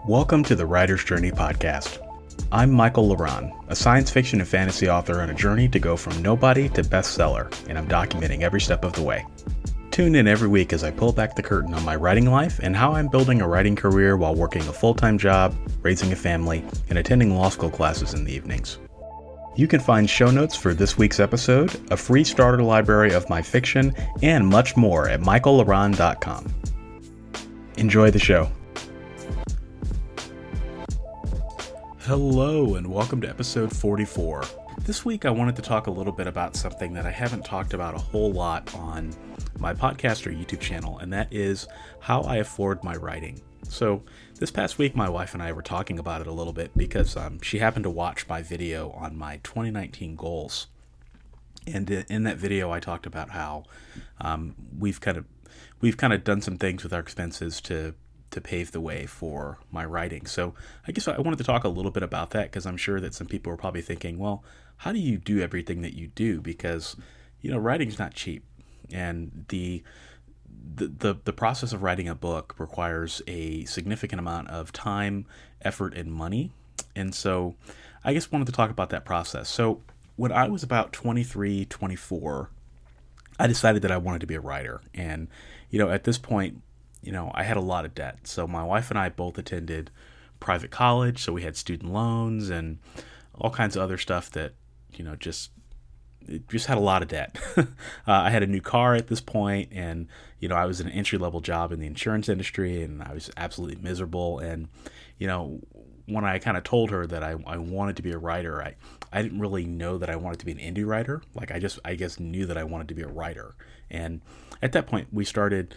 Welcome to the Writer's Journey podcast. I'm Michael Laron, a science fiction and fantasy author on a journey to go from nobody to bestseller, and I'm documenting every step of the way. Tune in every week as I pull back the curtain on my writing life and how I'm building a writing career while working a full-time job, raising a family, and attending law school classes in the evenings. You can find show notes for this week's episode, a free starter library of my fiction, and much more at michaellaron.com. Enjoy the show. Hello and welcome to episode 44. This week I wanted to talk a little bit about something that I haven't talked about a whole lot on my podcast or YouTube channel, and that is how I afford my writing. So this past week my wife and I were talking about it a little bit because she happened to watch my video on my 2019 goals. And in that video I talked about how we've kind of done some things with our expenses to pave the way for my writing. So I guess I wanted to talk a little bit about that because I'm sure that some people are probably thinking, well, how do you do everything that you do? Because, writing's not cheap. And the process of writing a book requires a significant amount of time, effort, and money. And so I just wanted to talk about that process. So when I was about 23, 24, I decided that I wanted to be a writer. And, at this point, I had a lot of debt. So my wife and I both attended private college. So we had student loans and all kinds of other stuff that, just had a lot of debt. I had a new car at this point, and, I was in an entry-level job in the insurance industry, and I was absolutely miserable. And, when I kind of told her that I wanted to be a writer, I didn't really know that I wanted to be an indie writer. Like I guess knew that I wanted to be a writer. And at that point, we started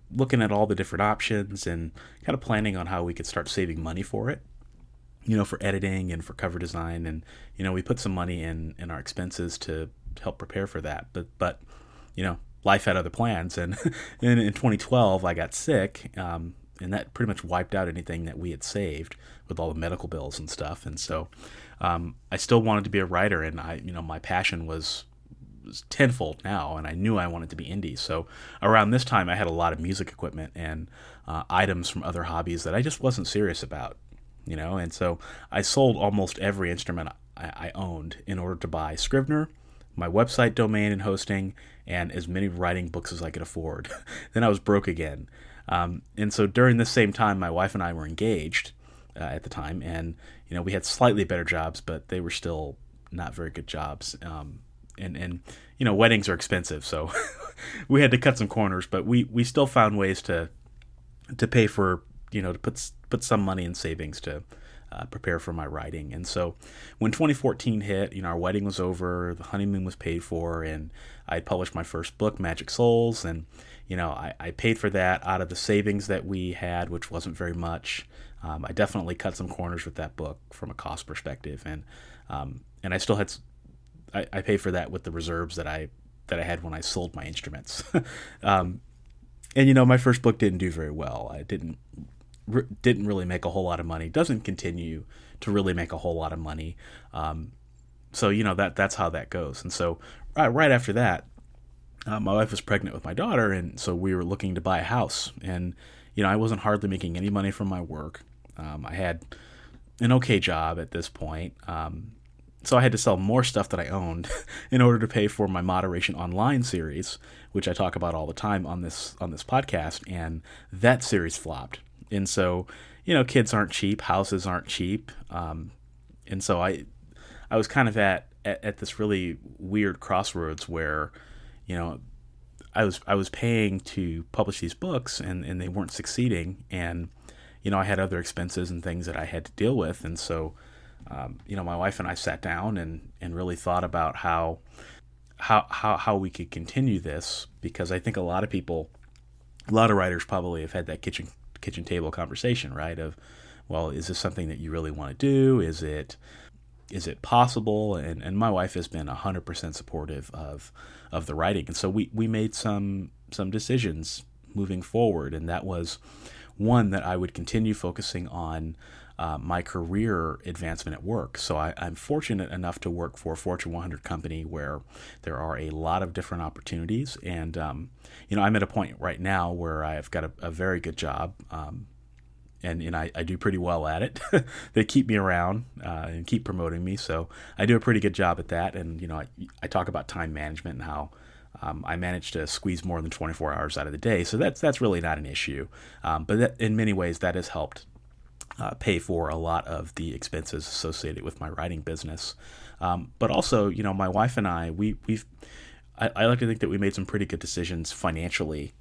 looking at all the different options and kind of planning on how we could start saving money for it, for editing and for cover design. And, we put some money in our expenses to help prepare for that. But life had other plans. And in 2012, I got sick, and that pretty much wiped out anything that we had saved with all the medical bills and stuff. And so I still wanted to be a writer, and my passion was tenfold now, and I knew I wanted to be indie. So around this time I had a lot of music equipment and items from other hobbies that I just wasn't serious about, and so I sold almost every instrument I owned in order to buy Scrivener, my website domain and hosting, and as many writing books as I could afford. Then I was broke again. And so during this same time, my wife and I were engaged at the time, and we had slightly better jobs, but they were still not very good jobs. And weddings are expensive, so we had to cut some corners, but we still found ways to pay for, to put some money in savings to prepare for my writing. And so when 2014 hit, our wedding was over, the honeymoon was paid for, and I had published my first book, Magic Souls, and I paid for that out of the savings that we had, which wasn't very much. I definitely cut some corners with that book from a cost perspective, and I still had I paid for that with the reserves that I had when I sold my instruments. And my first book didn't do very well. I didn't really make a whole lot of money. Doesn't continue to really make a whole lot of money. So that's how that goes. And so right after that, my wife was pregnant with my daughter, and so we were looking to buy a house. And I wasn't hardly making any money from my work. I had an okay job at this point. So I had to sell more stuff that I owned in order to pay for my Moderation Online series, which I talk about all the time on this podcast, and that series flopped. And so, kids aren't cheap, houses aren't cheap, and so I was kind of at this really weird crossroads where, I was paying to publish these books, and they weren't succeeding, and I had other expenses and things that I had to deal with, and so. My wife and I sat down and really thought about how we could continue this, because I think a lot of writers probably have had that kitchen table conversation, right? Of, well, is this something that you really want to do? Is it possible? And my wife has been 100% supportive of the writing. And so we made some decisions moving forward. And that was one, that I would continue focusing on my career advancement at work. So I'm fortunate enough to work for a Fortune 100 company where there are a lot of different opportunities. And, I'm at a point right now where I've got a very good job. and I do pretty well at it. They keep me around and keep promoting me, so I do a pretty good job at that. And I talk about time management and how I manage to squeeze more than 24 hours out of the day, so that's really not an issue. But in many ways, that has helped pay for a lot of the expenses associated with my writing business. But also, my wife and I, I like to think that we made some pretty good decisions financially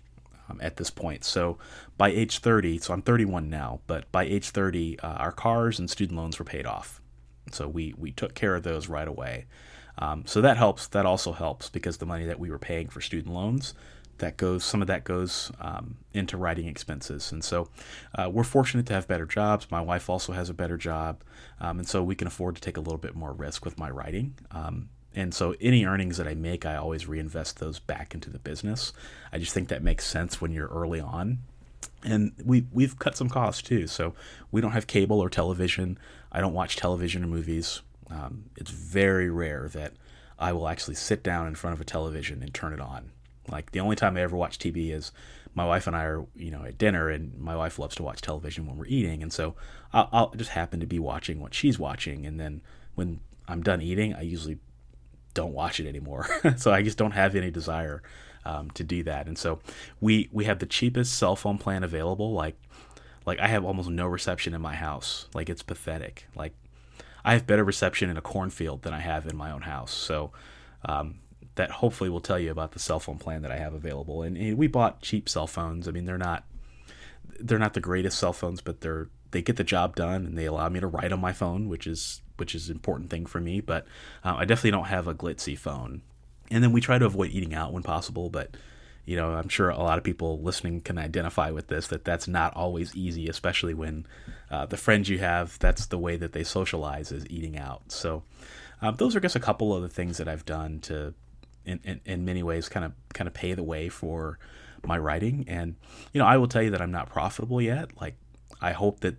at this point. So by age 30, so I'm 31 now, but by age 30, our cars and student loans were paid off. So we took care of those right away. So that helps. That also helps because the money that we were paying for student loans, some of that goes into writing expenses. And so we're fortunate to have better jobs. My wife also has a better job. And so we can afford to take a little bit more risk with my writing. And so any earnings that I make, I always reinvest those back into the business. I just think that makes sense when you're early on. And we've cut some costs too. So we don't have cable or television. I don't watch television or movies. It's very rare that I will actually sit down in front of a television and turn it on. Like the only time I ever watch TV is my wife and I are, at dinner, and my wife loves to watch television when we're eating. And so I'll just happen to be watching what she's watching. And then when I'm done eating, I usually don't watch it anymore. So I just don't have any desire to do that. And so we have the cheapest cell phone plan available. Like I have almost no reception in my house. Like it's pathetic. Like I have better reception in a cornfield than I have in my own house. So that hopefully will tell you about the cell phone plan that I have available. And we bought cheap cell phones. I mean, they're not the greatest cell phones, but they get the job done, and they allow me to write on my phone, which is an important thing for me. But I definitely don't have a glitzy phone. And then we try to avoid eating out when possible, but I'm sure a lot of people listening can identify with this, that's not always easy, especially when the friends you have, that's the way that they socialize, is eating out. So those are just a couple of the things that I've done to, in many ways, kind of pay the way for my writing. And I will tell you that I'm not profitable yet. Like I hope that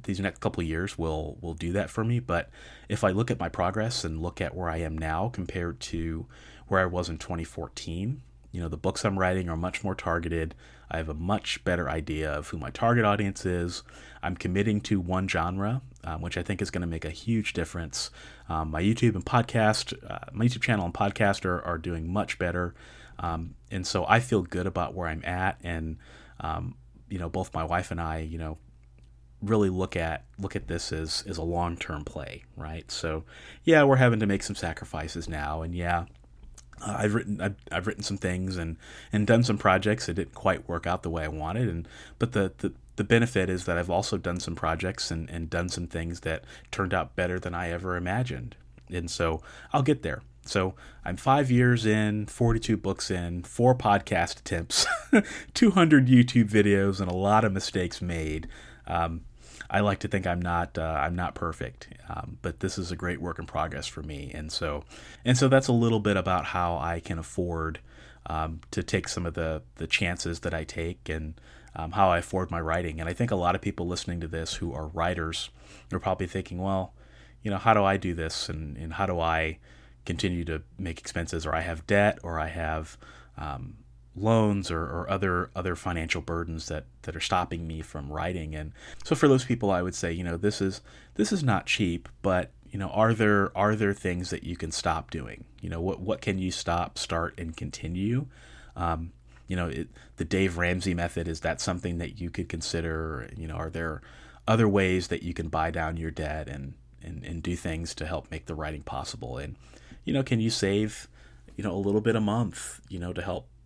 these next couple of years will do that for me. But if I look at my progress and look at where I am now compared to where I was in 2014, the books I'm writing are much more targeted. I have a much better idea of who my target audience is. I'm committing to one genre, which I think is going to make a huge difference. My YouTube channel and podcast are doing much better. And so I feel good about where I'm at. And, both my wife and I, really look at this as a long-term play, right? So yeah, we're having to make some sacrifices now. And yeah, I've written some things and done some projects that didn't quite work out the way I wanted. But the benefit is that I've also done some projects and done some things that turned out better than I ever imagined. And so I'll get there. So I'm 5 years in, 42 books in, 4 podcast attempts, 200 YouTube videos, and a lot of mistakes made. I like to think I'm not perfect, but this is a great work in progress for me, and so that's a little bit about how I can afford to take some of the chances that I take, and how I afford my writing. And I think a lot of people listening to this who are writers are probably thinking, well, how do I do this, and how do I continue to make expenses, or I have debt, or I have loans or other financial burdens that are stopping me from writing. And so for those people, I would say, this is not cheap, but are there things that you can stop doing? What can you stop, start, and continue? The Dave Ramsey method, is that something that you could consider? Are there other ways that you can buy down your debt and do things to help make the writing possible? And can you save a little bit a month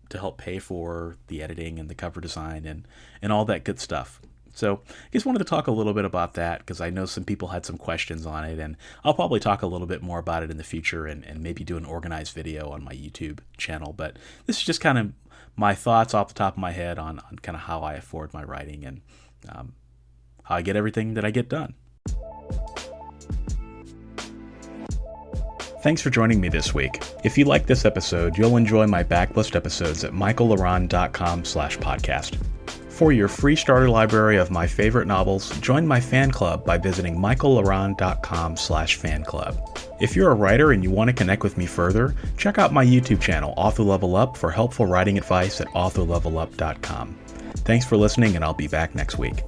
to help pay for the editing and the cover design and all that good stuff? So I just wanted to talk a little bit about that, because I know some people had some questions on it, and I'll probably talk a little bit more about it in the future and maybe do an organized video on my YouTube channel. But this is just kind of my thoughts off the top of my head on kind of how I afford my writing and how I get everything that I get done. Thanks for joining me this week. If you like this episode, you'll enjoy my backlist episodes at michaellaron.com/podcast. For your free starter library of my favorite novels, join my fan club by visiting michaellaron.com/fan-club. If you're a writer and you want to connect with me further, check out my YouTube channel, Author Level Up, for helpful writing advice at authorlevelup.com. Thanks for listening, and I'll be back next week.